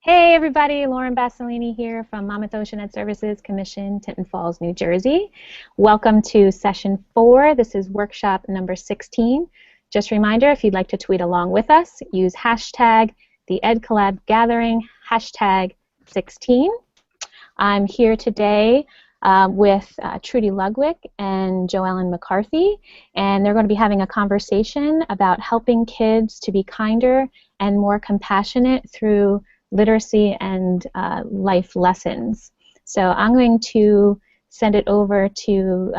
Hey everybody, Lauren Basilini here from Monmouth Ocean Ed Services Commission, Tinton Falls, New Jersey. Welcome to session 4. This is workshop number 16. Just a reminder, if you'd like to tweet along with us, use hashtag the EdCollab Gathering, hashtag 16. I'm here today with Trudy Ludwig and JoEllen McCarthy, and they're going to be having a conversation about helping kids to be kinder and more compassionate through literacy and life lessons. So I'm going to send it over to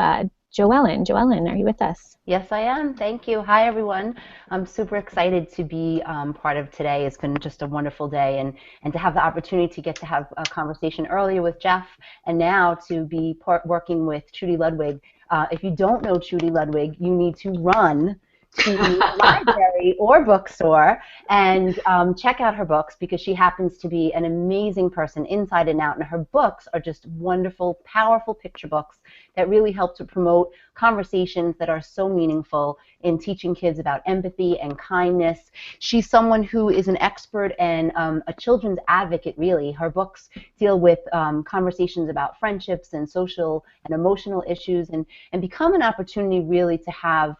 JoEllen. JoEllen, are you with us? Yes, I am. Thank you. Hi, everyone. I'm super excited to be part of today. It's been just a wonderful day, and to have the opportunity to get to have a conversation earlier with Jeff, and now to be working with Trudy Ludwig. If you don't know Trudy Ludwig, you need to run to the library or bookstore and check out her books, because she happens to be an amazing person inside and out, and her books are just wonderful, powerful picture books that really help to promote conversations that are so meaningful in teaching kids about empathy and kindness. She's someone who is an expert and a children's advocate, really. Her books deal with conversations about friendships and social and emotional issues, and become an opportunity really to have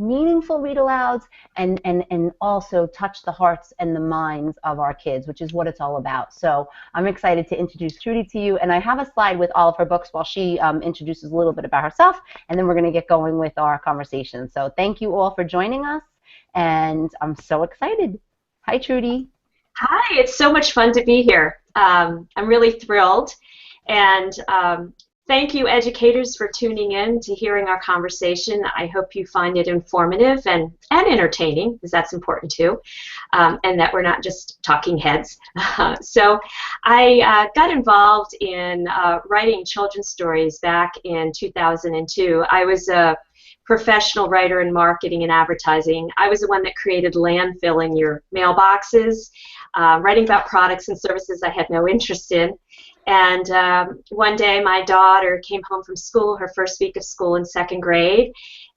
meaningful read-alouds and also touch the hearts and the minds of our kids, which is what it's all about. So I'm excited to introduce Trudy to you, and I have a slide with all of her books while she introduces a little bit about herself, and then we're going to get going with our conversation. So thank you all for joining us, and I'm so excited. Hi, Trudy. Hi, it's so much fun to be here. I'm really thrilled, and thank you, educators, for tuning in to hearing our conversation. I hope you find it informative and entertaining, because that's important too, and that we're not just talking heads. So I got involved in writing children's stories back in 2002. I was a professional writer in marketing and advertising. I was the one that created landfill in your mailboxes, writing about products and services I had no interest in. And one day my daughter came home from school, her first week of school in second grade,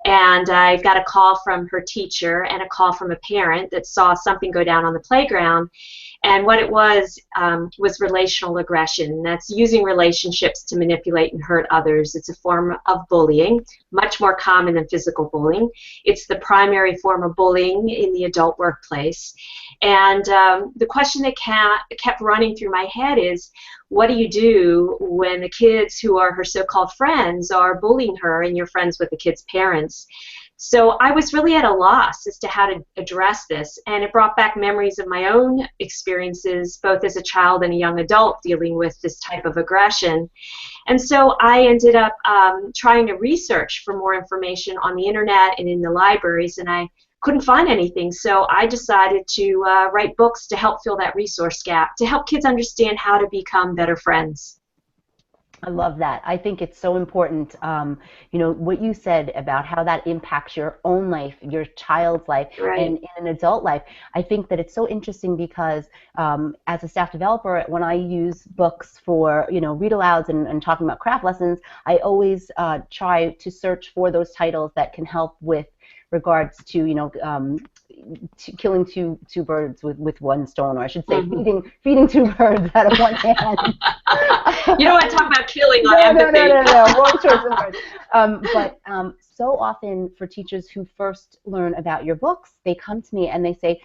and I got a call from her teacher and a call from a parent that saw something go down on the playground. And what it was relational aggression. That's using relationships to manipulate and hurt others. It's a form of bullying, much more common than physical bullying. It's the primary form of bullying in the adult workplace. And the question that kept running through my head is, what do you do when the kids who are her so-called friends are bullying her and you're friends with the kids' parents? So I was really at a loss as to how to address this, and it brought back memories of my own experiences, both as a child and a young adult, dealing with this type of aggression. And so I ended up trying to research for more information on the internet and in the libraries, and I couldn't find anything. So I decided to write books to help fill that resource gap, to help kids understand how to become better friends. I love that. I think it's so important, you know, what you said about how that impacts your own life, your child's life, Right. and in an adult life. I think that it's so interesting because as a staff developer, when I use books for, you know, read-alouds and talking about craft lessons, I always try to search for those titles that can help with regards to, you know, killing two birds with one stone, or I should say feeding two birds out of one hand. You don't want to talk about killing on empathy. No. Wrong choice of words. But so often for teachers who first learn about your books, they come to me and they say,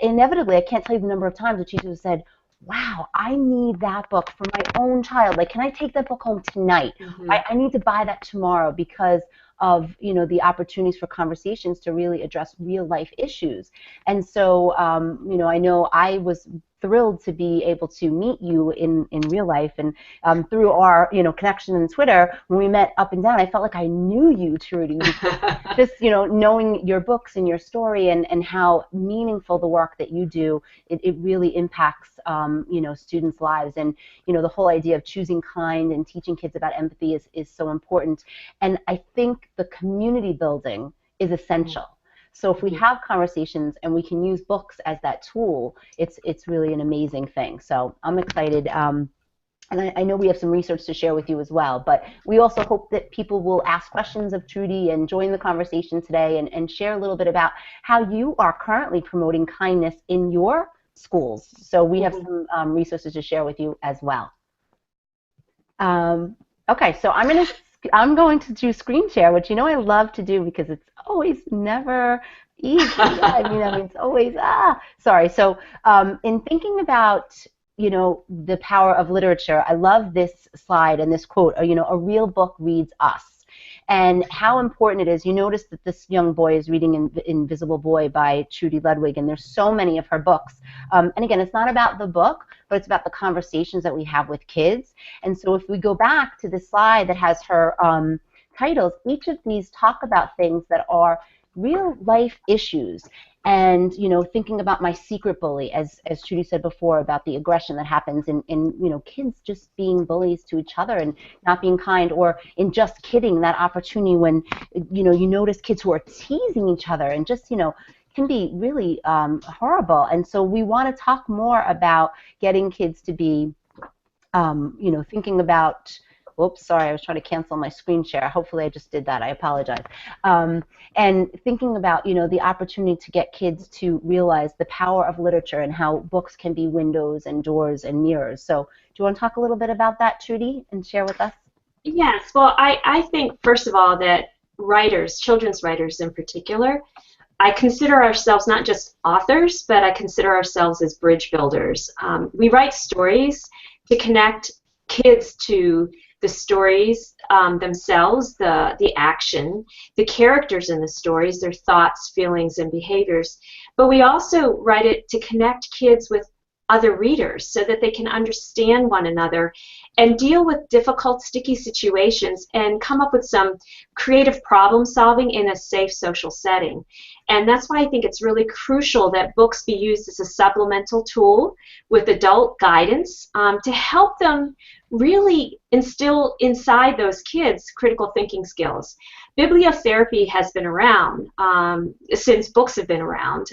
inevitably, I can't tell you the number of times the teachers have said, wow, I need that book for my own child. Like, can I take that book home tonight? I need to buy that tomorrow because of, you know, the opportunities for conversations to really address real life issues. And so, you know I was thrilled to be able to meet you in real life, and through our, you know, connection on Twitter, when we met up and down, I felt like I knew you, Trudy. Just, you know, knowing your books and your story and how meaningful the work that you do, it really impacts, you know, students' lives. And, you know, the whole idea of choosing kind and teaching kids about empathy is so important. And I think the community building is essential. So if we have conversations and we can use books as that tool, it's really an amazing thing. So I'm excited. And I know we have some research to share with you as well, but we also hope that people will ask questions of Trudy and join the conversation today and share a little bit about how you are currently promoting kindness in your schools. So we have Mhm. some resources to share with you as well. Okay, so I'm going to do screen share, which you know I love to do because it's always never easy. It's always sorry. So in thinking about the power of literature, I love this slide and this quote. A real book reads us. And how important it is. You notice that this young boy is reading Invisible Boy by Trudy Ludwig, and there's so many of her books. And again, it's not about the book, but it's about the conversations that we have with kids. And so if we go back to the slide that has her titles, each of these talk about things that are real life issues. And thinking about my secret bully, as Trudy said before, about the aggression that happens in kids just being bullies to each other and not being kind, or in Just Kidding, that opportunity when you notice kids who are teasing each other and just can be really horrible. And so we want to talk more about getting kids to be thinking about. Oops, sorry, I was trying to cancel my screen share. Hopefully I just did that. I apologize. And thinking about, the opportunity to get kids to realize the power of literature and how books can be windows and doors and mirrors. So do you want to talk a little bit about that, Trudy, and share with us? Yes, well, I think, first of all, that writers, children's writers in particular, I consider ourselves not just authors, but I consider ourselves as bridge builders. We write stories to connect kids to the stories themselves, the action, the characters in the stories, their thoughts, feelings, and behaviors. But we also write it to connect kids with other readers so that they can understand one another and deal with difficult, sticky situations and come up with some creative problem solving in a safe social setting. And that's why I think it's really crucial that books be used as a supplemental tool with adult guidance to help them really instill inside those kids critical thinking skills. Bibliotherapy has been around since books have been around.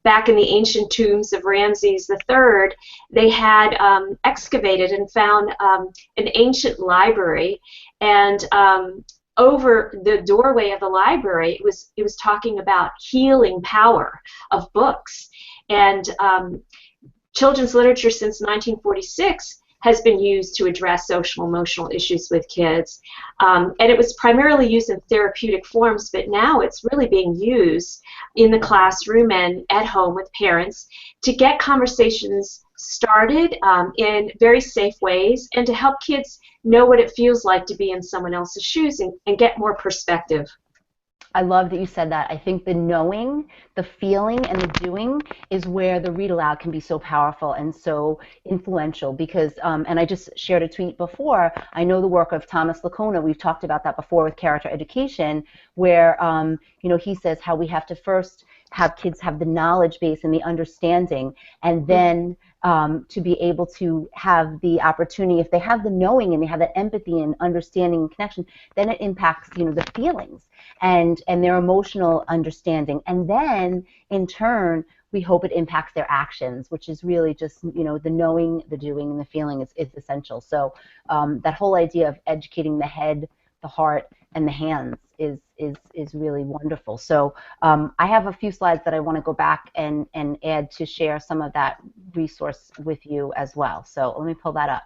Back in the ancient tombs of Ramses III, they had excavated and found an ancient library, and over the doorway of the library, it was talking about healing power of books. And children's literature since 1946 has been used to address social emotional issues with kids. And it was primarily used in therapeutic forms, but now it's really being used in the classroom and at home with parents to get conversations started in very safe ways and to help kids know what it feels like to be in someone else's shoes and get more perspective. I love that you said that. I think the knowing, the feeling, and the doing is where the read aloud can be so powerful and so influential because, and I just shared a tweet before, I know the work of Thomas Lacona, we've talked about that before with character education, where, he says how we have to first have kids have the knowledge base and the understanding, and then to be able to have the opportunity, if they have the knowing and they have that empathy and understanding and connection, then it impacts, the feelings and their emotional understanding. And then, in turn, we hope it impacts their actions, which is really just, the knowing, the doing, and the feeling is essential. So that whole idea of educating the head, the heart, and the hands is really wonderful. So I have a few slides that I want to go back and add to share some of that resource with you as well. So let me pull that up.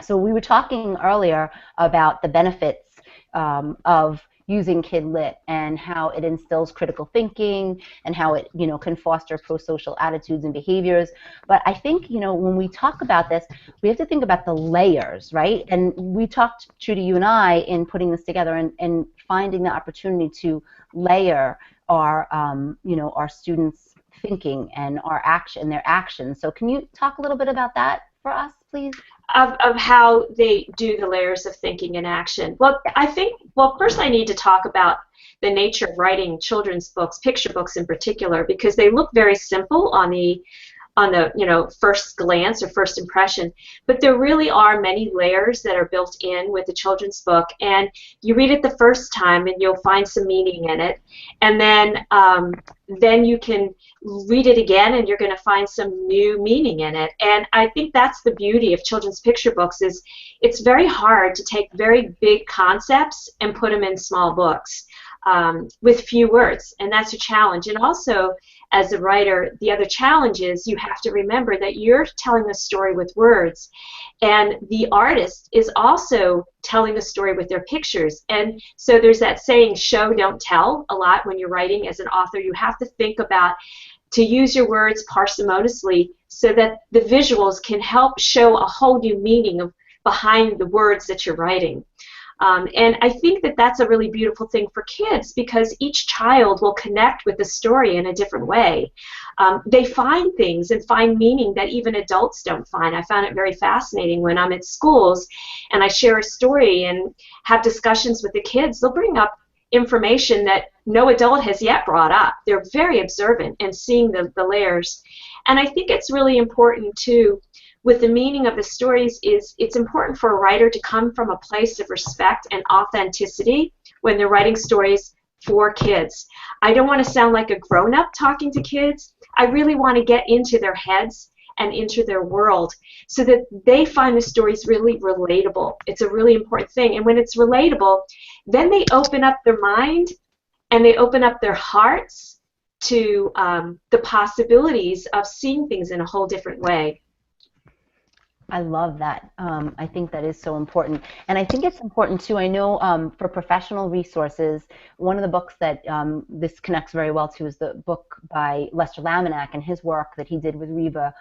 So we were talking earlier about the benefits of using KidLit and how it instills critical thinking and how it can foster pro-social attitudes and behaviors. But I think when we talk about this, we have to think about the layers, right? And we talked, Trudy, you and I, in putting this together and finding the opportunity to layer our our students' thinking and their actions. So can you talk a little bit about that for us, please? Of how they do the layers of thinking and action. Well, I think, first I need to talk about the nature of writing children's books, picture books in particular, because they look very simple on the first glance or first impression, but there really are many layers that are built in with a children's book, and you read it the first time and you'll find some meaning in it, and then you can read it again and you're going to find some new meaning in it. And I think that's the beauty of children's picture books, is it's very hard to take very big concepts and put them in small books with few words, and that's a challenge. And also, as a writer, the other challenge is you have to remember that you're telling a story with words, and the artist is also telling a story with their pictures. And so there's that saying, show, don't tell, a lot when you're writing as an author. You have to think about to use your words parsimoniously so that the visuals can help show a whole new meaning behind the words that you're writing. And I think that that's a really beautiful thing for kids because each child will connect with the story in a different way. They find things and find meaning that even adults don't find. I found it very fascinating when I'm at schools and I share a story and have discussions with the kids. They'll bring up information that no adult has yet brought up. They're very observant and seeing the layers. And I think it's really important too, with the meaning of the stories, is it's important for a writer to come from a place of respect and authenticity when they're writing stories for kids. I don't want to sound like a grown-up talking to kids. I really want to get into their heads and into their world so that they find the stories really relatable. It's a really important thing. And when it's relatable, then they open up their mind and they open up their hearts to the possibilities of seeing things in a whole different way. I love that. I think that is so important. And I think it's important too, I know for professional resources, one of the books that this connects very well to is the book by Lester Laminack and his work that he did with Reba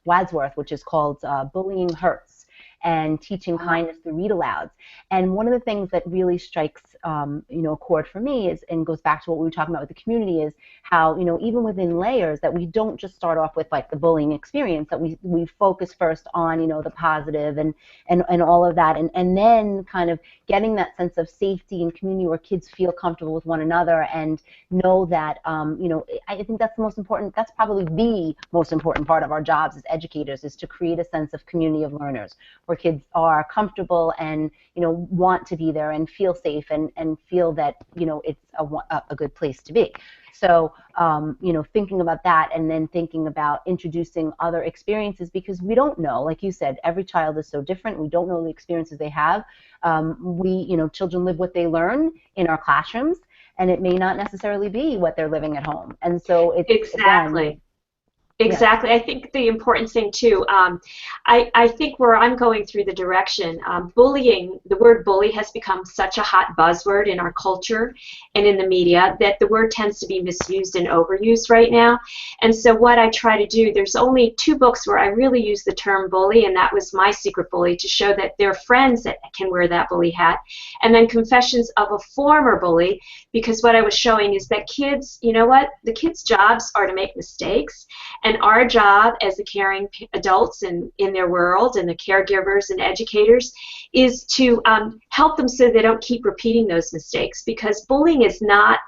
Wadsworth, which is called Bullying Hurts and Teaching Kindness Through Read Alouds. And one of the things that really strikes a chord for me is, and goes back to what we were talking about with the community, is how, even within layers, that we don't just start off with like the bullying experience, that we focus first on, the positive and all of that, and then kind of getting that sense of safety and community where kids feel comfortable with one another and know that, I think that's the most important, that's probably the most important part of our jobs as educators, is to create a sense of community of learners where kids are comfortable and, want to be there and feel safe and feel that, it's a good place to be. So, thinking about that and then thinking about introducing other experiences, because we don't know, like you said, every child is so different. We don't know the experiences they have. Children live what they learn in our classrooms, and it may not necessarily be what they're living at home. And so it's exactly. Again, exactly. Yeah. I think the important thing too, I think where I'm going through the direction, bullying, the word bully has become such a hot buzzword in our culture and in the media that the word tends to be misused and overused right now. And so what I try to do, there's only 2 books where I really use the term bully, and that was My Secret Bully, to show that there are friends that can wear that bully hat, and then Confessions of a Former Bully, because what I was showing is that kids, the kids' jobs are to make mistakes, and our job as the caring adults in their world and the caregivers and educators is to help them so they don't keep repeating those mistakes, because bullying is not,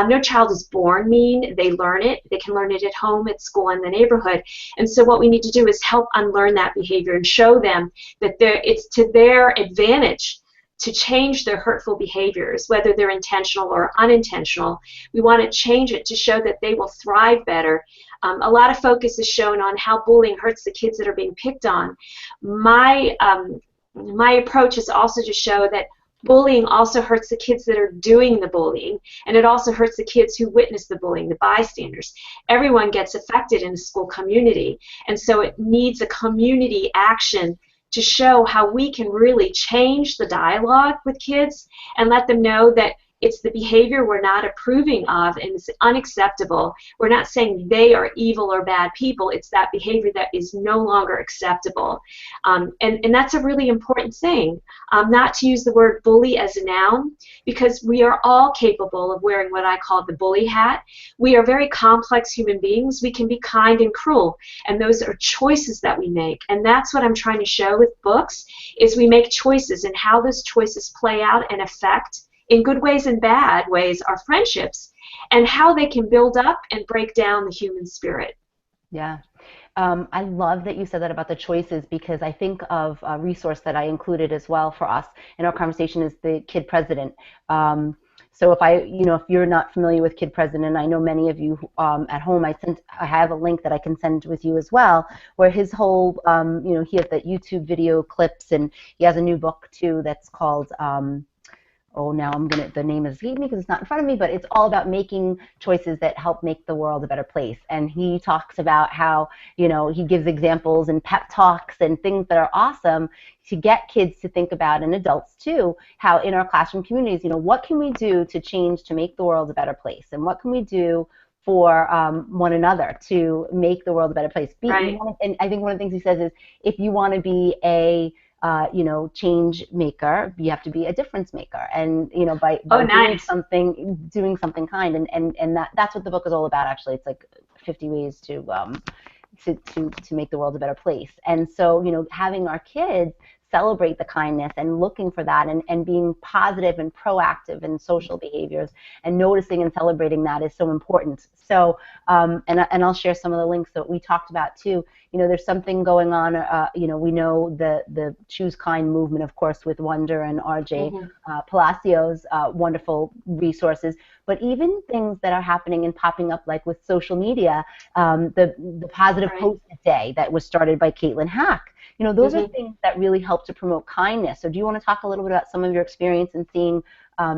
no child is born mean. They learn it. They can learn it at home, at school, in the neighborhood. And so what we need to do is help unlearn that behavior and show them that it's to their advantage to change their hurtful behaviors, whether they're intentional or unintentional. We want to change it to show that they will thrive better. A lot of focus is shown on how bullying hurts the kids that are being picked on. My approach is also to show that bullying also hurts the kids that are doing the bullying, and it also hurts the kids who witness the bullying, the bystanders. Everyone gets affected in the school community, and so it needs a community action to show how we can really change the dialogue with kids and let them know that it's the behavior we're not approving of and it's unacceptable. We're not saying they are evil or bad people. It's that behavior that is no longer acceptable. And that's a really important thing, not to use the word bully as a noun, because we are all capable of wearing what I call the bully hat. We are very complex human beings. We can be kind and cruel, and those are choices that we make. And that's what I'm trying to show with books, is we make choices, and how those choices play out and affect, in good ways and bad ways, our friendships, and how they can build up and break down the human spirit. Yeah. I love that you said that about the choices, because I think of a resource that I included as well for us in our conversation is the Kid President. So if you're not familiar with Kid President, I know many of you at home, I have a link that I can send with you as well, where his whole, he has that YouTube video clips, and he has a new book too that's called, oh, now the name is escaping me because it's not in front of me, but it's all about making choices that help make the world a better place. And he talks about how, he gives examples and pep talks and things that are awesome to get kids to think about, and adults too, how in our classroom communities, what can we do to change to make the world a better place? And what can we do for one another to make the world a better place? Right. And I think one of the things he says is, if you want to be a change maker, you have to be a difference maker, and by nice. doing something kind, and that's what the book is all about. Actually, it's like 50 ways to make the world a better place. And so having our kids celebrate the kindness and looking for that, and being positive and proactive in social behaviors and noticing and celebrating that is so important. So and I'll share some of the links that we talked about too. There's something going on. We know the Choose Kind movement, of course, with Wonder and RJ Palacios, wonderful resources. But even things that are happening and popping up, like with social media, the Positive Post-it Day that was started by Caitlin Hack. Those are things that really help to promote kindness. So do you want to talk a little bit about some of your experience in seeing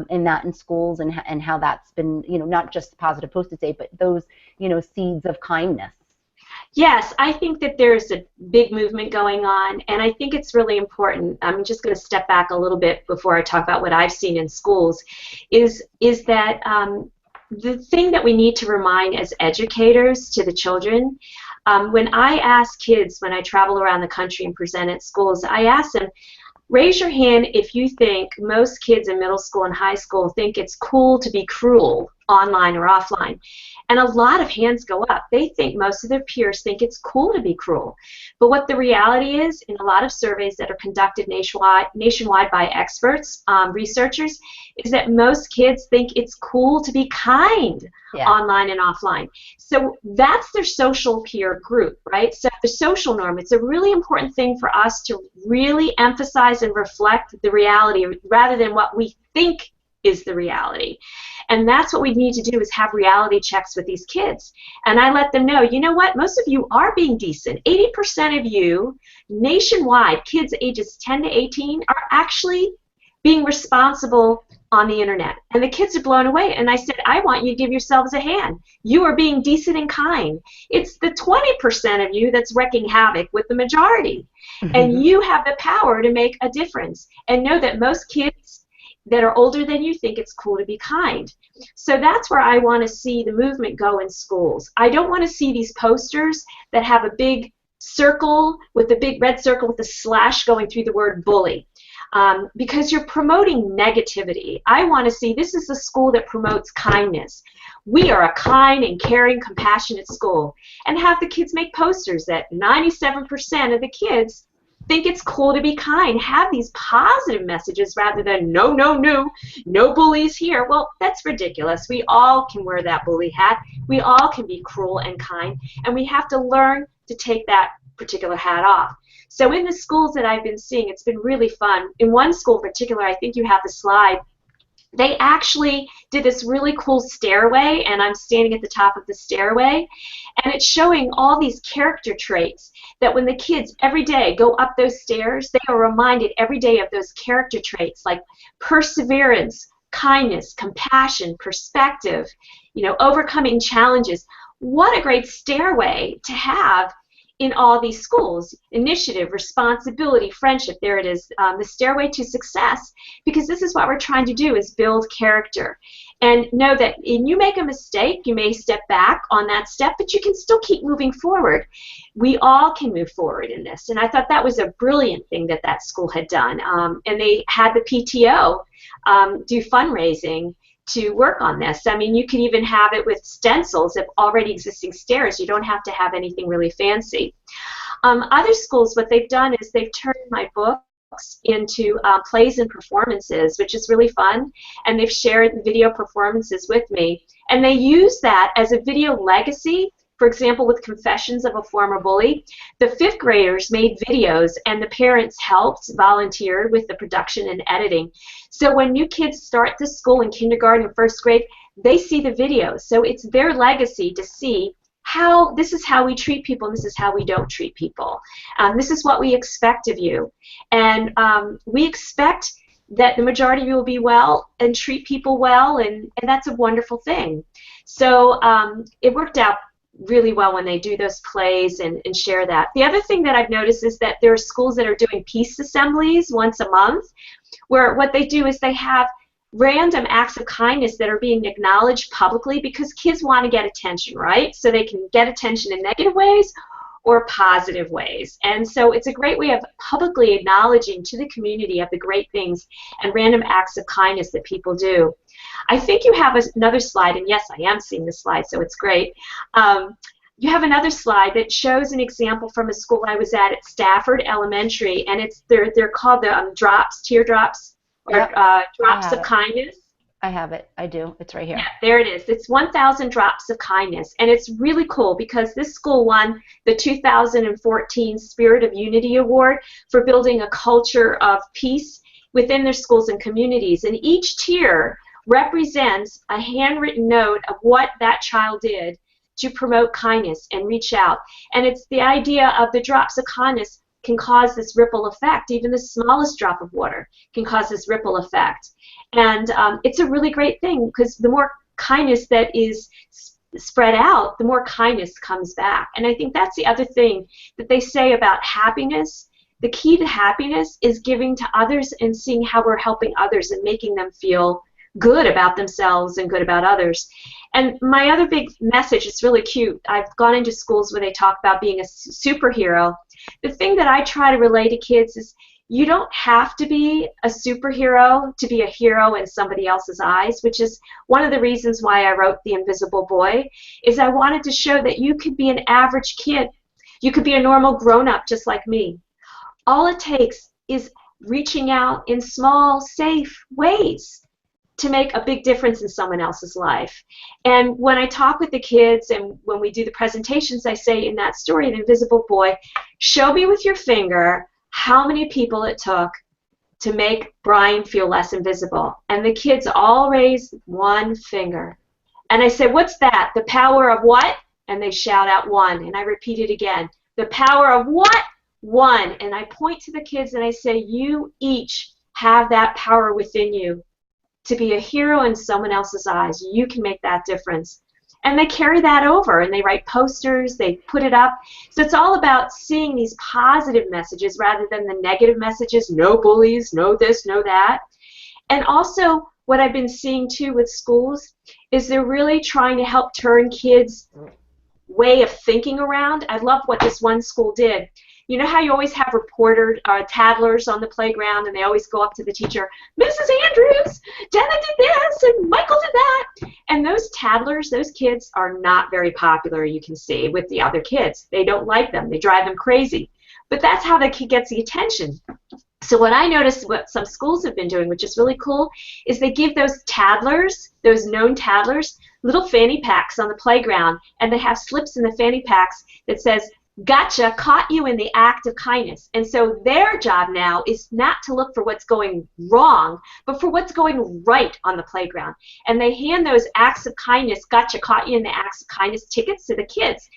in schools, and how that's been, not just the Positive Post-it Day, but those, seeds of kindness? Yes, I think that there's a big movement going on, and I think it's really important. I'm just going to step back a little bit before I talk about what I've seen in schools, is that the thing that we need to remind as educators to the children, when I ask kids, when I travel around the country and present at schools, I ask them, raise your hand if you think most kids in middle school and high school think it's cool to be cruel online or offline. And a lot of hands go up. They think, most of their peers think it's cool to be cruel. But what the reality is, in a lot of surveys that are conducted nationwide by experts, researchers, is that most kids think it's cool to be kind online and offline. So that's their social peer group, right? So the social norm, it's a really important thing for us to really emphasize and reflect the reality rather than what we think is the reality. And that's what we need to do, is have reality checks with these kids. And I let them know, you know what, most of you are being decent. 80% of you nationwide, kids ages 10 to 18, are actually being responsible on the internet. And the kids are blown away. And I said, I want you to give yourselves a hand. You are being decent and kind. It's the 20% of you that's wreaking havoc with the majority. And you have the power to make a difference. And know that most kids that are older than you think it's cool to be kind. So that's where I want to see the movement go in schools. I don't want to see these posters that have a big circle with a big red circle with a slash going through the word bully, because you're promoting negativity. I want to see, this is a school that promotes kindness. We are a kind and caring, compassionate school. And have the kids make posters that 97% of the kids think it's cool to be kind. Have these positive messages rather than no, no, no, no bullies here. Well, that's ridiculous. We all can wear that bully hat. We all can be cruel and kind, and we have to learn to take that particular hat off. So in the schools that I've been seeing, it's been really fun. In one school in particular, I think you have the slide, they actually did this really cool stairway, and I'm standing at the top of the stairway, and it's showing all these character traits that when the kids every day go up those stairs, they are reminded every day of those character traits like perseverance, kindness, compassion, perspective, overcoming challenges. What a great stairway to have in all these schools. Initiative, responsibility, friendship, there it is, the stairway to success, because this is what we're trying to do, is build character. And know that when you make a mistake, you may step back on that step, but you can still keep moving forward. We all can move forward in this. And I thought that was a brilliant thing that that school had done. And they had the PTO do fundraising to work on this. I mean, you can even have it with stencils of already existing stairs. You don't have to have anything really fancy. Other schools, what they've done is they've turned my books into plays and performances, which is really fun, and they've shared video performances with me. And they use that as a video legacy. For example, with Confessions of a Former Bully, the 5th graders made videos and the parents helped, volunteered with the production and editing. So when new kids start the school in kindergarten and 1st grade, they see the videos. So it's their legacy to see how this is how we treat people and this is how we don't treat people. This is what we expect of you. And we expect that the majority of you will be well and treat people well, and that's a wonderful thing. So it worked out really well when they do those plays and share that. The other thing that I've noticed is that there are schools that are doing peace assemblies once a month, where what they do is they have random acts of kindness that are being acknowledged publicly, because kids want to get attention, right? So they can get attention in negative ways or positive ways. And so it's a great way of publicly acknowledging to the community of the great things and random acts of kindness that people do. I think you have another slide, and yes, I am seeing the slide, so it's great. You have another slide that shows an example from a school I was at Stafford Elementary, and they're called the teardrops, or Yep. drops of kindness. I have it. I do. It's right here. Yeah, there it is. It's 1,000 drops of kindness, and it's really cool because this school won the 2014 Spirit of Unity Award for building a culture of peace within their schools and communities. And each tier represents a handwritten note of what that child did to promote kindness and reach out. And it's the idea of the drops of kindness can cause this ripple effect. Even the smallest drop of water can cause this ripple effect. And it's a really great thing, because the more kindness that is spread out, the more kindness comes back. And I think that's the other thing that they say about happiness. The key to happiness is giving to others and seeing how we're helping others and making them feel good about themselves and good about others. And my other big message, it's really cute. I've gone into schools where they talk about being a superhero. The thing that I try to relay to kids is you don't have to be a superhero to be a hero in somebody else's eyes, which is one of the reasons why I wrote The Invisible Boy, is I wanted to show that you could be an average kid. You could be a normal grown-up just like me. All it takes is reaching out in small, safe ways to make a big difference in someone else's life. And when I talk with the kids and when we do the presentations, I say in that story, The Invisible Boy, show me with your finger how many people it took to make Brian feel less invisible. And the kids all raise one finger. And I say, what's that? The power of what? And they shout out one. And I repeat it again. The power of what? One. And I point to the kids and I say, you each have that power within you to be a hero in someone else's eyes. You can make that difference. And they carry that over, and they write posters, they put it up. So it's all about seeing these positive messages rather than the negative messages, no bullies, no this, no that. And also, what I've been seeing too with schools is they're really trying to help turn kids' way of thinking around. I love what this one school did. You know how you always have toddlers on the playground, and they always go up to the teacher, Mrs. Andrews, Jenna did this, and Michael did that. And those toddlers, those kids, are not very popular, you can see, with the other kids. They don't like them. They drive them crazy. But that's how the kid gets the attention. So what I noticed, what some schools have been doing, which is really cool, is they give those toddlers, those known toddlers, little fanny packs on the playground, and they have slips in the fanny packs that says, gotcha, caught you in the act of kindness. And so their job now is not to look for what's going wrong, but for what's going right on the playground. And they hand those acts of kindness, gotcha, caught you in the acts of kindness tickets to the kids.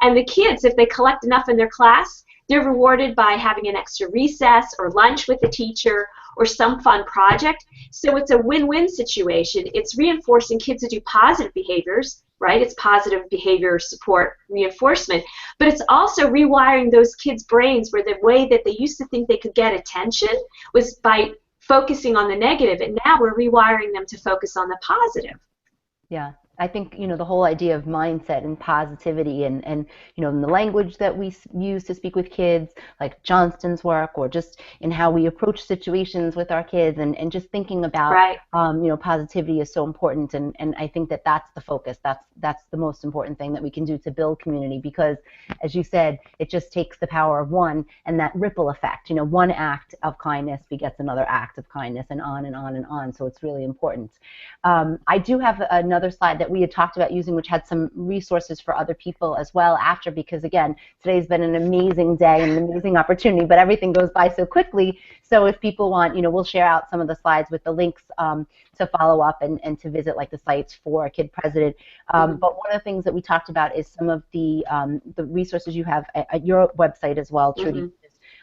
And the kids, if they collect enough in their class, they're rewarded by having an extra recess or lunch with the teacher or some fun project. So it's a win-win situation. It's reinforcing kids to do positive behaviors, right? It's positive behavior support reinforcement, but it's also rewiring those kids' brains where the way that they used to think they could get attention was by focusing on the negative, and now we're rewiring them to focus on the positive. Yeah. I think, the whole idea of mindset and positivity and in the language that we use to speak with kids, like Johnston's work, or just in how we approach situations with our kids, and just thinking about, right. Positivity is so important. And I think that that's the focus. That's the most important thing that we can do to build community, because, as you said, it just takes the power of one and that ripple effect. One act of kindness begets another act of kindness, and on and on and on. So it's really important. I do have another slide that we had talked about using, which had some resources for other people as well after, because again, today's been an amazing day and an amazing opportunity, but everything goes by so quickly. So if people want, we'll share out some of the slides with the links to follow up and to visit, like the sites for Kid President. But one of the things that we talked about is some of the resources you have at your website as well, Trudy.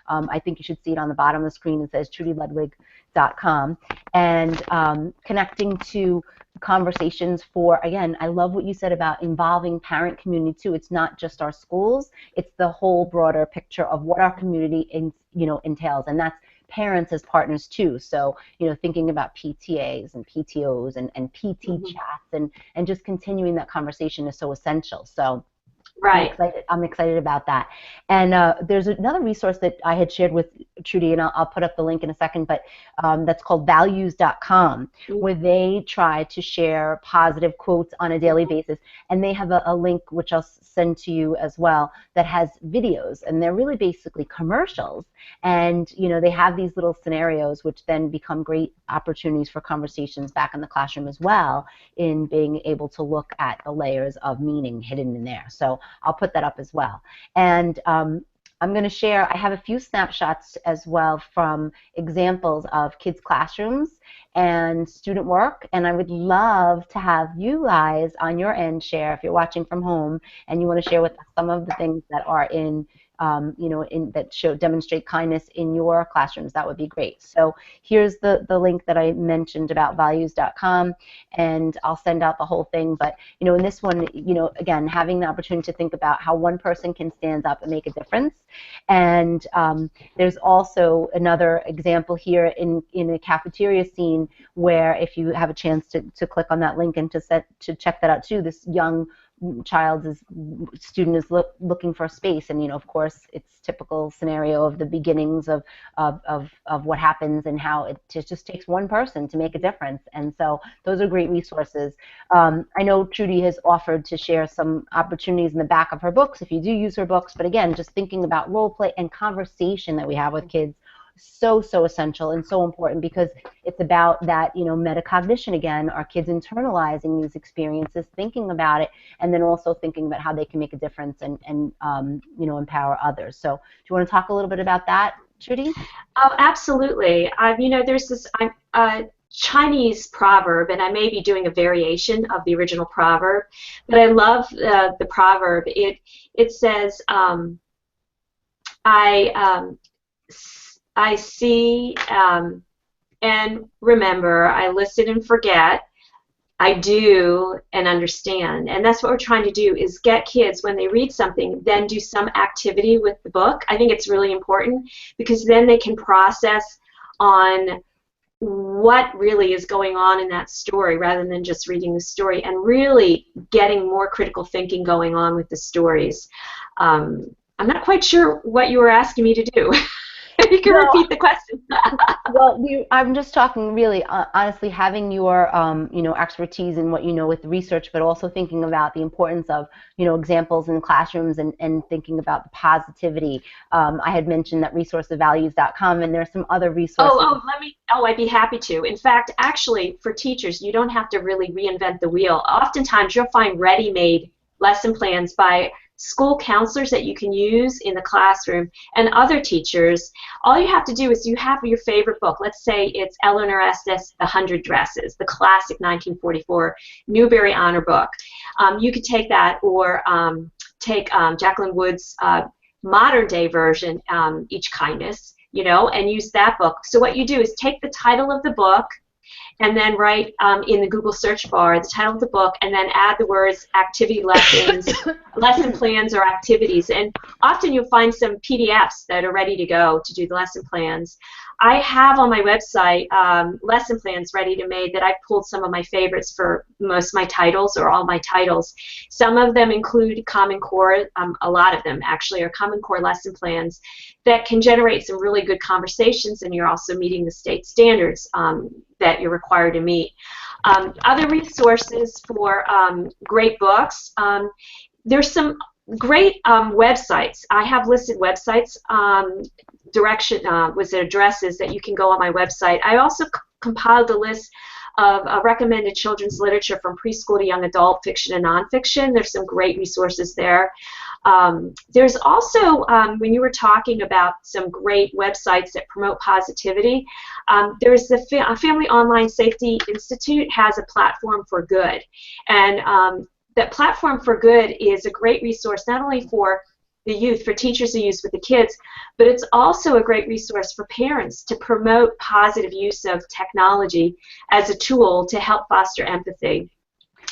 I think you should see it on the bottom of the screen. It says trudyludwig.com, and connecting to conversations for, again, I love what you said about involving parent community too. It's not just our schools, it's the whole broader picture of what our community entails, and that's parents as partners too. So, thinking about PTAs and PTOs and PT chats and just continuing that conversation is so essential. So right. I'm excited about that. And there's another resource that I had shared with Trudy, and I'll put up the link in a second, but that's called values.com, where they try to share positive quotes on a daily basis. And they have a link, which I'll send to you as well, that has videos. And they're really basically commercials. And, they have these little scenarios, which then become great opportunities for conversations back in the classroom as well, in being able to look at the layers of meaning hidden in there. So I'll put that up as well. And I'm going to share, I have a few snapshots as well from examples of kids' classrooms and student work, and I would love to have you guys on your end share, if you're watching from home and you want to share with us some of the things that are in that demonstrate kindness in your classrooms. That would be great. So here's the link that I mentioned about values.com, and I'll send out the whole thing. But in this one, again, having the opportunity to think about how one person can stand up and make a difference. And there's also another example here in a cafeteria scene, where if you have a chance to click on that link and to check that out too, this young student is looking for a space, and of course it's typical scenario of the beginnings of what happens, and how it just takes one person to make a difference. And so those are great resources. I know Trudy has offered to share some opportunities in the back of her books if you do use her books, but again, just thinking about role play and conversation that we have with kids, so essential and so important, because it's about that metacognition again, our kids internalizing these experiences, thinking about it, and then also thinking about how they can make a difference and empower others. So do you want to talk a little bit about that, Trudy? Oh, absolutely. There's this Chinese proverb, and I may be doing a variation of the original proverb, but I love the proverb. It says, I see and remember, I listen and forget, I do and understand. And that's what we're trying to do, is get kids, when they read something, then do some activity with the book. I think it's really important, because then they can process on what really is going on in that story, rather than just reading the story, and really getting more critical thinking going on with the stories. I'm not quite sure what you were asking me to do. You can repeat the question. Well, I'm just talking really, honestly, having your, expertise in what you know with research, but also thinking about the importance of, examples in classrooms, and thinking about the positivity. I had mentioned that resource of values.com, and there's some other resources. I'd be happy to. In fact, actually, for teachers, you don't have to really reinvent the wheel. Oftentimes, you'll find ready-made lesson plans by school counselors that you can use in the classroom, and other teachers. All you have to do is, you have your favorite book. Let's say it's Eleanor Estes' The 100 Dresses, the classic 1944 Newbery Honor book. You could take that, or take Jacqueline Wood's modern day version, Each Kindness, and use that book. So what you do is take the title of the book, and then write in the Google search bar the title of the book, and then add the words activity lessons, lesson plans, or activities. And often you'll find some PDFs that are ready to go to do the lesson plans. I have on my website lesson plans ready to make that I've pulled some of my favorites for most of my titles, or all my titles. Some of them include Common Core, a lot of them actually are Common Core lesson plans that can generate some really good conversations, and you're also meeting the state standards that you're required to meet. Other resources for great books, there's some great websites. I have listed websites, addresses that you can go on my website. I also compiled a list of recommended children's literature from preschool to young adult, fiction and nonfiction. There's some great resources there. There's also, when you were talking about some great websites that promote positivity, there's the Family Online Safety Institute has a platform for good. And that platform for good is a great resource, not only for the youth, for teachers to use with the kids, but it's also a great resource for parents to promote positive use of technology as a tool to help foster empathy.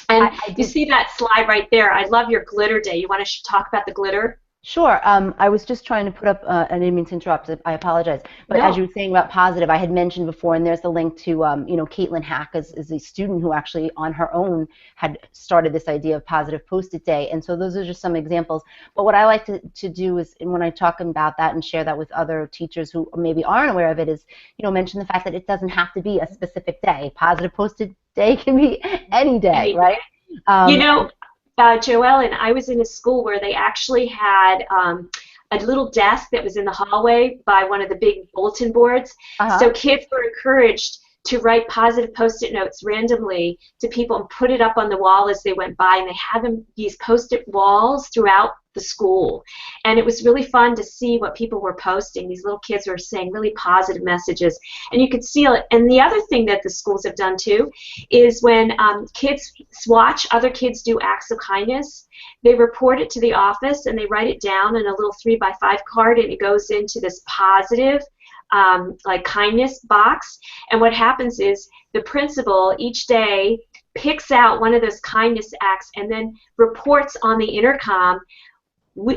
And you see that slide right there. I love your glitter day. You want to talk about the glitter? Sure. I was just trying to put up, I didn't mean to interrupt, I apologize. But No. as you were saying about positive, I had mentioned before, and there's the link to, Caitlin Hack is a student who actually on her own had started this idea of positive Post-it day. And so those are just some examples. But what I like to do is, and when I talk about that and share that with other teachers who maybe aren't aware of it, is, mention the fact that it doesn't have to be a specific day. Positive Post-it day can be any day, right? JoEllen, I was in a school where they actually had a little desk that was in the hallway by one of the big bulletin boards. So kids were encouraged to write positive Post-it notes randomly to people and put it up on the wall as they went by, and they had these Post-it walls throughout the school. And it was really fun to see what people were posting. These little kids were saying really positive messages, and you could see it. And the other thing that the schools have done too is when kids watch other kids do acts of kindness, they report it to the office and they write it down in a little 3x5 card, and it goes into this positive like kindness box. And what happens is the principal each day picks out one of those kindness acts and then reports on the intercom,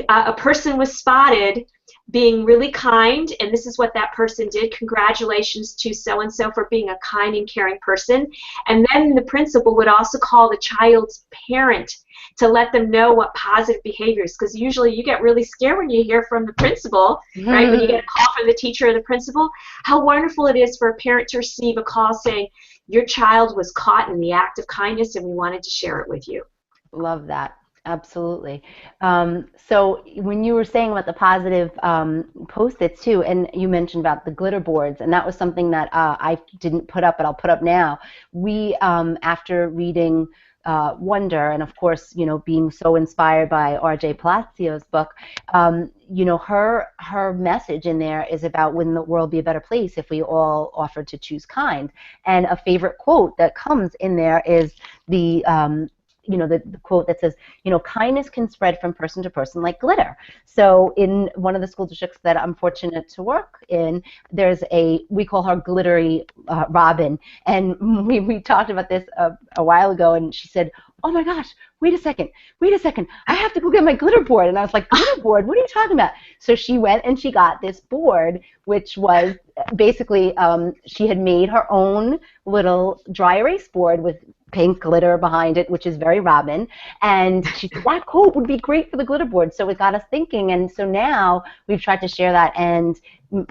a person was spotted being really kind, and this is what that person did. Congratulations to so-and-so for being a kind and caring person. And then the principal would also call the child's parent to let them know what positive behaviors, because usually you get really scared when you hear from the principal, right? When you get a call from the teacher or the principal. How wonderful it is for a parent to receive a call saying, your child was caught in the act of kindness and we wanted to share it with you. Love that. Absolutely. So when you were saying about the positive Post-its too, and you mentioned about the glitter boards, and that was something that I didn't put up, but I'll put up now. We, after reading Wonder, and of course, being so inspired by R.J. Palazzo's book, her message in there is about wouldn't the world be a better place if we all offered to choose kind. And a favorite quote that comes in there is the quote that says, kindness can spread from person to person like glitter. So in one of the school districts that I'm fortunate to work in, there's we call her glittery Robin. And we talked about this a while ago, and she said, oh my gosh, wait a second, I have to go get my glitter board. And I was like, glitter board? What are you talking about? So she went and she got this board, which was basically, she had made her own little dry erase board with pink glitter behind it, which is very Robin. And she said, that quote would be great for the glitter board. So it got us thinking. And so now we've tried to share that. And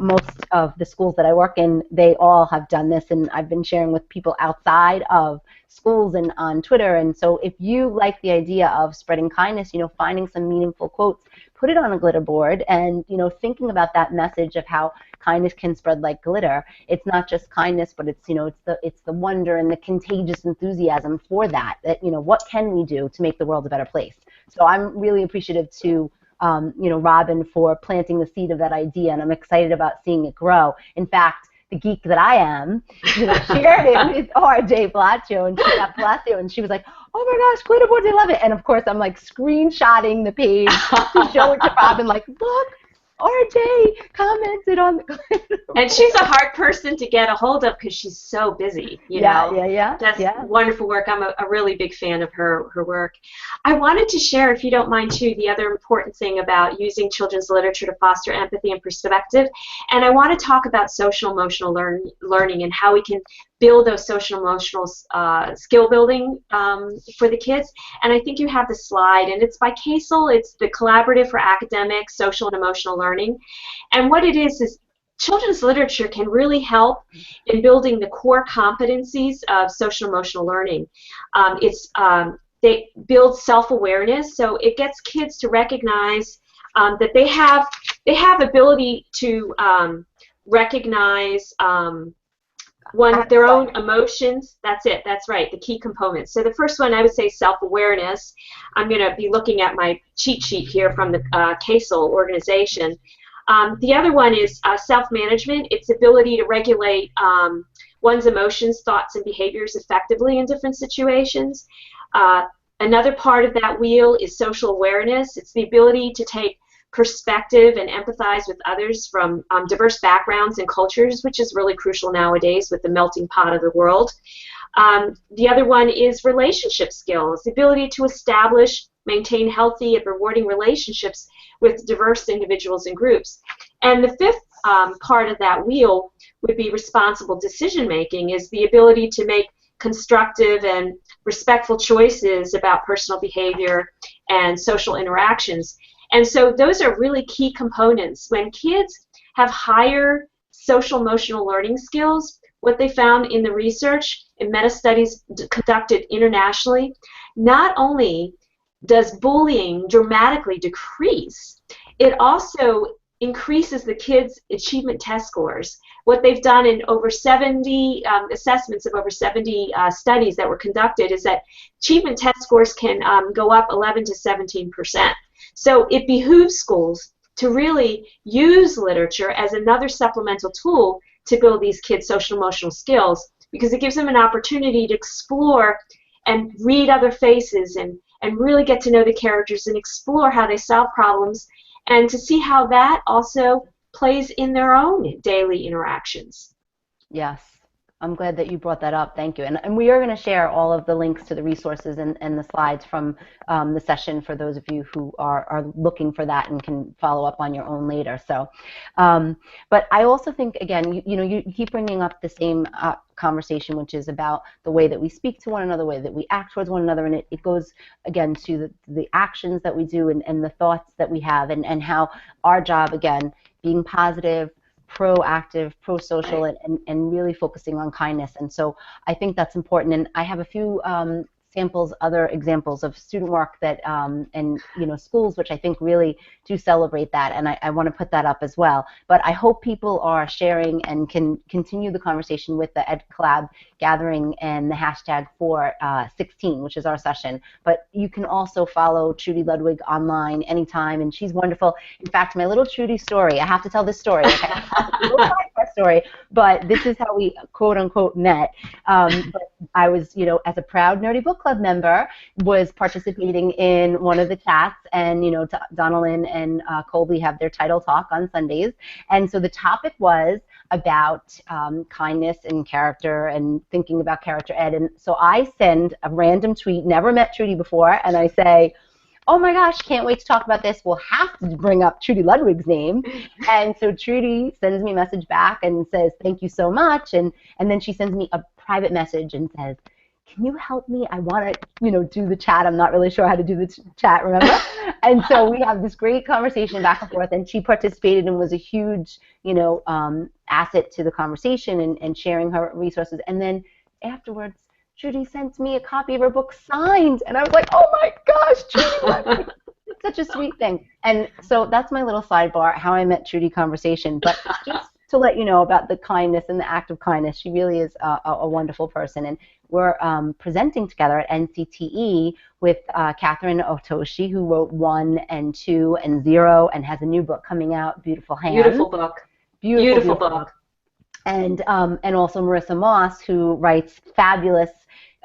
most of the schools that I work in, they all have done this. And I've been sharing with people outside of schools and on Twitter. And so if you like the idea of spreading kindness, finding some meaningful quotes, put it on a glitter board, and thinking about that message of how kindness can spread like glitter. It's not just kindness, but it's it's the wonder and the contagious enthusiasm for that. That what can we do to make the world a better place? So I'm really appreciative to Robin for planting the seed of that idea, and I'm excited about seeing it grow. In fact, the geek that I am, shared it with R.J. Palazzo, and she was like, oh my gosh, glitter boards, I love it. And of course, I'm like screenshotting the page to show it to Robin, like, look, RJ commented on the glitter. And she's a hard person to get a hold of because she's so busy, Yeah. Does wonderful work. I'm a really big fan of her work. I wanted to share, if you don't mind too, the other important thing about using children's literature to foster empathy and perspective. And I want to talk about social emotional learning and how we can build those social emotional skill building for the kids. And I think you have the slide, and it's by Casel. It's the Collaborative for Academic, Social, and Emotional Learning. And what it is children's literature can really help in building the core competencies of social emotional learning. They build self-awareness, so it gets kids to recognize that they have ability to recognize their own emotions. That's it. That's right. The key components. So the first one, I would say self-awareness. I'm going to be looking at my cheat sheet here from the Casel organization. The other one is self-management. It's ability to regulate one's emotions, thoughts, and behaviors effectively in different situations. Another part of that wheel is social awareness. It's the ability to take perspective and empathize with others from diverse backgrounds and cultures, which is really crucial nowadays with the melting pot of the world. The other one is relationship skills, the ability to establish, maintain healthy and rewarding relationships with diverse individuals and groups. And the fifth part of that wheel would be responsible decision making, is the ability to make constructive and respectful choices about personal behavior and social interactions. And so those are really key components. When kids have higher social emotional learning skills, what they found in the research in meta-studies conducted internationally, not only does bullying dramatically decrease, it also increases the kids' achievement test scores. What they've done in over 70 assessments of over 70 studies that were conducted is that achievement test scores can go up 11 to 17%. So it behooves schools to really use literature as another supplemental tool to build these kids' social emotional skills, because it gives them an opportunity to explore and read other faces and really get to know the characters and explore how they solve problems, and to see how that also plays in their own daily interactions. Yes, I'm glad that you brought that up. Thank you. And we are going to share all of the links to the resources and the slides from the session for those of you who are looking for that and can follow up on your own later. So, but I also think, again, you keep bringing up the same conversation, which is about the way that we speak to one another, the way that we act towards one another, and it goes, again, to the actions that we do and the thoughts that we have, and how our job, again, being positive, proactive, pro-social, and really focusing on kindness. And so I think that's important. And I have a few other examples of student work that and schools which I think really do celebrate that, and I want to put that up as well. But I hope people are sharing and can continue the conversation with the Ed Collab gathering and the hashtag for 16, which is our session. But you can also follow Trudy Ludwig online anytime, and she's wonderful. In fact, my little Trudy story, I have to tell this story. Okay? A little side story, but this is how we quote unquote met. But I was, as a proud Nerdy Book Club member, was participating in one of the chats, and JoEllen and Colby have their title talk on Sundays, and so the topic was about kindness and character and thinking about character ed. And so I send a random tweet, never met Trudy before, and I say, oh my gosh, can't wait to talk about this. We'll have to bring up Trudy Ludwig's name. And so Trudy sends me a message back and says, thank you so much. And then she sends me a private message and says, can you help me? I want to, do the chat. I'm not really sure how to do the chat, remember? And so we have this great conversation back and forth, and she participated and was a huge, asset to the conversation and sharing her resources. And then afterwards, Trudy sent me a copy of her book signed, and I was like, oh my gosh, Trudy, it's such a sweet thing. And so that's my little sidebar, how I met Trudy conversation. But just to let you know about the kindness and the act of kindness, she really is a wonderful person. And we're presenting together at NCTE with Catherine Otoshi, who wrote 1 and 2 and 0 and has a new book coming out, Beautiful Hands. Beautiful book. Beautiful book. And also Marissa Moss, who writes fabulous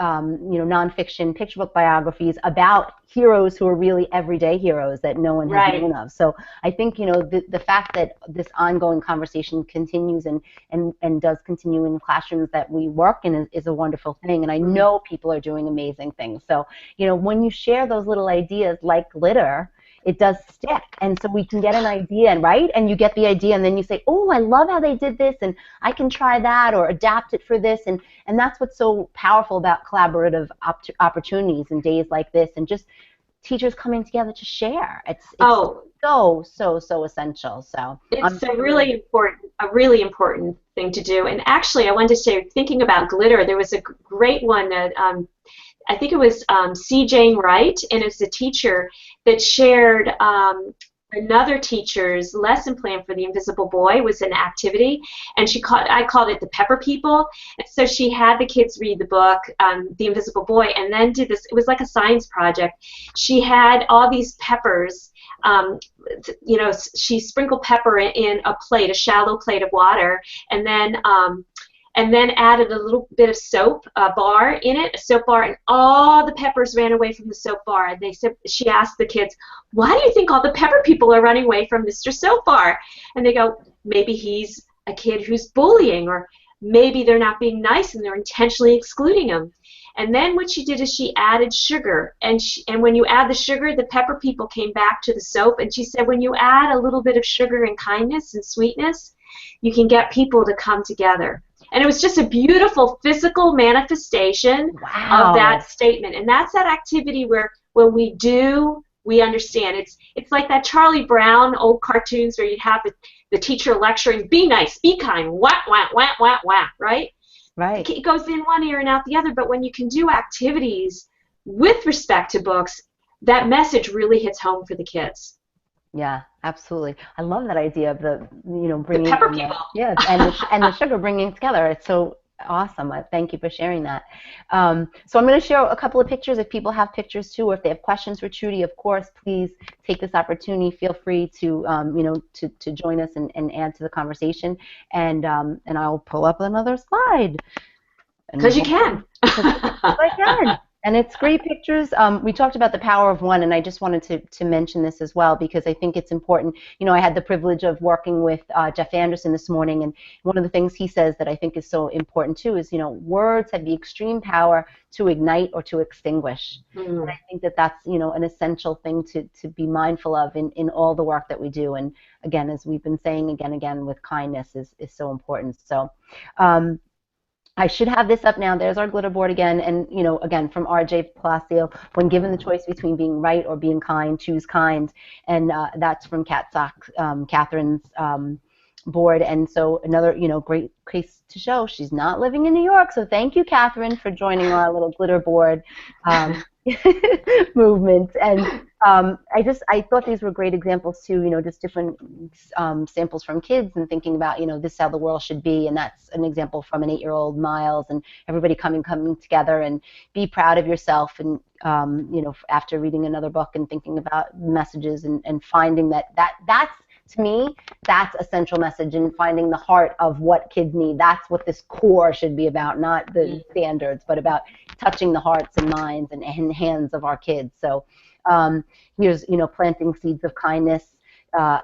nonfiction picture book biographies about heroes who are really everyday heroes that no one has known of. So I think the fact that this ongoing conversation continues and does continue in classrooms that we work in is a wonderful thing. And I know people are doing amazing things. So when you share those little ideas like glitter, it does stick, and so we can get an idea, right? And you get the idea, and then you say, oh, I love how they did this, and I can try that or adapt it for this, and that's what's so powerful about collaborative opportunities and days like this, and just teachers coming together to share. It's so essential. So it's a really important thing to do. And actually, I wanted to say, thinking about glitter, there was a great one that I think it was C. Jane Wright, and it's a teacher that shared another teacher's lesson plan for the Invisible Boy. Was an activity, and I called it the Pepper People. And so she had the kids read the book, The Invisible Boy, and then did this. It was like a science project. She had all these peppers. She sprinkled pepper in a plate, a shallow plate of water, and then and then added a little bit of soap bar in it, a soap bar, and all the peppers ran away from the soap bar. And she asked the kids, why do you think all the pepper people are running away from Mr. Soap Bar? And they go, maybe he's a kid who's bullying, or maybe they're not being nice and they're intentionally excluding him. And then what she did is she added sugar, and when you add the sugar, the pepper people came back to the soap, and she said when you add a little bit of sugar and kindness and sweetness, you can get people to come together. And it was just a beautiful physical manifestation of that statement. And that's that activity where when we do, we understand. It's like that Charlie Brown old cartoons where you'd have the teacher lecturing, be nice, be kind, whack, whack, whack, whack, whack, right? Right. It goes in one ear and out the other, but when you can do activities with respect to books, that message really hits home for the kids. Yeah, absolutely. I love that idea of bringing the pepper people. Yeah, and the sugar bringing it together. It's so awesome. Thank you for sharing that. So I'm going to share a couple of pictures. If people have pictures too, or if they have questions for Trudy, of course, please take this opportunity. Feel free to to join us and add to the conversation. And I'll pull up another slide. Because you can. I can. And it's great pictures. We talked about the power of one, and I just wanted to mention this as well because I think it's important. I had the privilege of working with Jeff Anderson this morning, and one of the things he says that I think is so important too is, words have the extreme power to ignite or to extinguish. And I think that that's, an essential thing to be mindful of in all the work that we do. And again, as we've been saying again with kindness is so important. So. I should have this up now. There's our glitter board again. And, again, from R.J. Palacio, when given the choice between being right or being kind, choose kind. And that's from Catherine's board. And so another, great case to show she's not living in New York. So thank you, Catherine, for joining our little glitter board movement. And I thought these were great examples too, just different samples from kids and thinking about, this is how the world should be. And that's an example from an 8-year-old Miles, and everybody coming together, and be proud of yourself. And, after reading another book and thinking about messages and finding that's, to me, that's a central message, in finding the heart of what kids need. That's what this core should be about, not the standards, but about touching the hearts and minds and hands of our kids. So here's, planting seeds of kindness.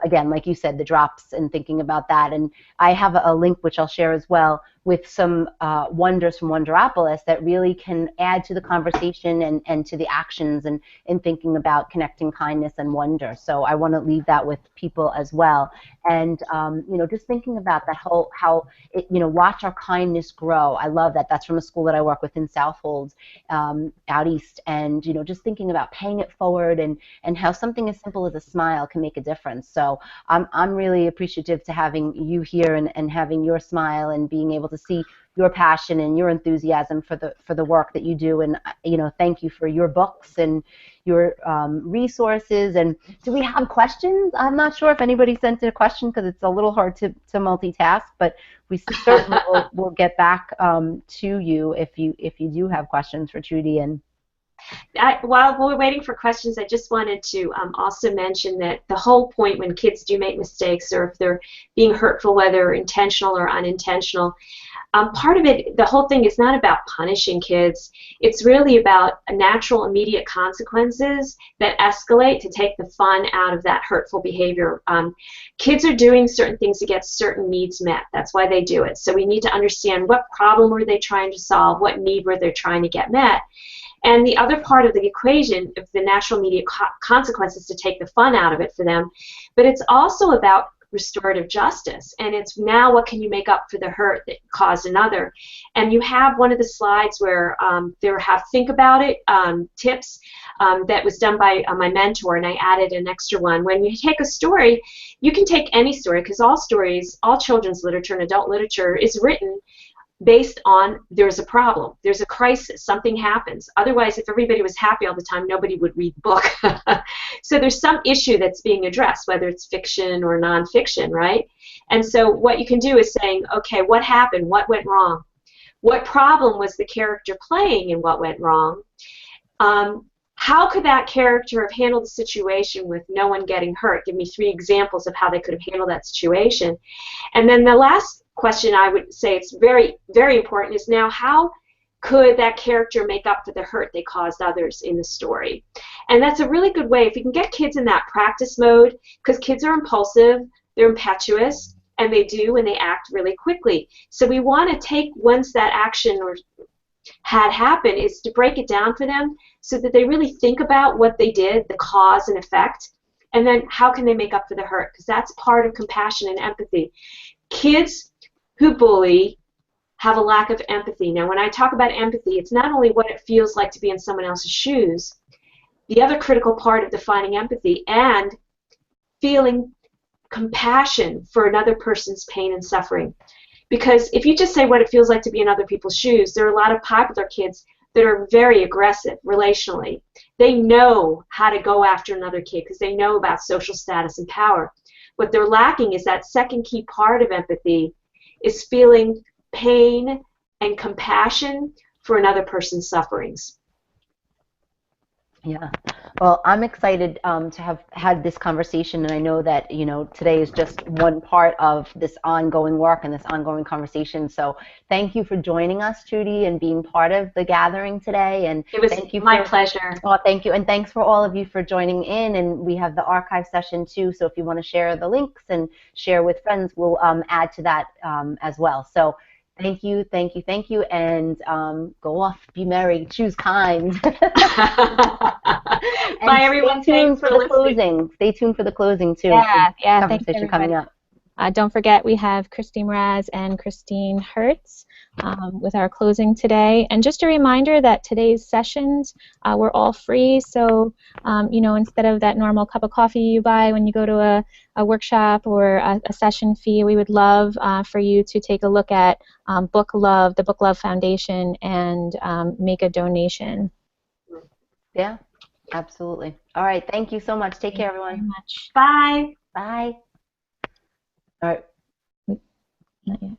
Again, like you said, the drops, and thinking about that. And I have a link which I'll share as well with some wonders from Wonderopolis that really can add to the conversation and to the actions and in thinking about connecting kindness and wonder. So I want to leave that with people as well. And, just thinking about that how it, watch our kindness grow. I love that. That's from a school that I work with in Southold out east. And, just thinking about paying it forward and how something as simple as a smile can make a difference. So I'm really appreciative to having you here and having your smile and being able to see your passion and your enthusiasm for the work that you do. And thank you for your books and your resources. And do we have questions? I'm not sure if anybody sent in a question because it's a little hard to multitask, but we certainly will get back to you if you do have questions for Trudy. And while we're waiting for questions, I just wanted to also mention that the whole point when kids do make mistakes, or if they're being hurtful, whether intentional or unintentional, part of it, the whole thing is not about punishing kids. It's really about natural, immediate consequences that escalate to take the fun out of that hurtful behavior. Kids are doing certain things to get certain needs met. That's why they do it. So we need to understand what problem were they trying to solve, what need were they trying to get met. And the other part of the equation of the natural immediate consequences to take the fun out of it for them, but it's also about restorative justice, and it's now what can you make up for the hurt that caused another. And you have one of the slides where there have think about it tips that was done by my mentor, and I added an extra one. When you take a story, you can take any story, because all stories, all children's literature and adult literature is written based on there's a problem, there's a crisis, something happens. Otherwise, if everybody was happy all the time, nobody would read the book. So there's some issue that's being addressed, whether it's fiction or nonfiction, right? And so what you can do is saying, okay, what happened? What went wrong? What problem was the character playing and what went wrong? how could that character have handled the situation with no one getting hurt? Give me 3 examples of how they could have handled that situation. And then the last question I would say it's very, very important is now how could that character make up for the hurt they caused others in the story? And that's a really good way, if you can get kids in that practice mode, because kids are impulsive, they're impetuous, and they do and they act really quickly. So we want to take, once that action or had happened, is to break it down for them so that they really think about what they did, the cause and effect, and then how can they make up for the hurt, because that's part of compassion and empathy. Kids who bully have a lack of empathy. Now, when I talk about empathy, it's not only what it feels like to be in someone else's shoes, the other critical part of defining empathy and feeling compassion for another person's pain and suffering. Because if you just say what it feels like to be in other people's shoes, there are a lot of popular kids that are very aggressive relationally. They know how to go after another kid because they know about social status and power. What they're lacking is that second key part of empathy, is feeling pain and compassion for another person's sufferings. Yeah. Well, I'm excited to have had this conversation, and I know that, you know, today is just one part of this ongoing work and this ongoing conversation. So thank you for joining us, Trudy, and being part of the gathering today. And it was my pleasure. Well, thank you, and thanks for all of you for joining in. And we have the archive session too, so if you want to share the links and share with friends, we'll add to that as well. So thank you, thank you, thank you, and go off, be merry, choose kind. Bye, everyone. Stay tuned for the closing. Stay tuned for the closing too. Yeah, conversation thanks, coming up. Don't forget, we have Christine Mraz and Christine Hertz with our closing today. And just a reminder that today's sessions were all free. So, you know, instead of that normal cup of coffee you buy when you go to a workshop or a session fee, we would love for you to take a look at Book Love, the Book Love Foundation, and make a donation. Yeah, absolutely. All right. Thank you so much. Take care, everyone. Thank you very much. Bye. Bye. All right. Not yet.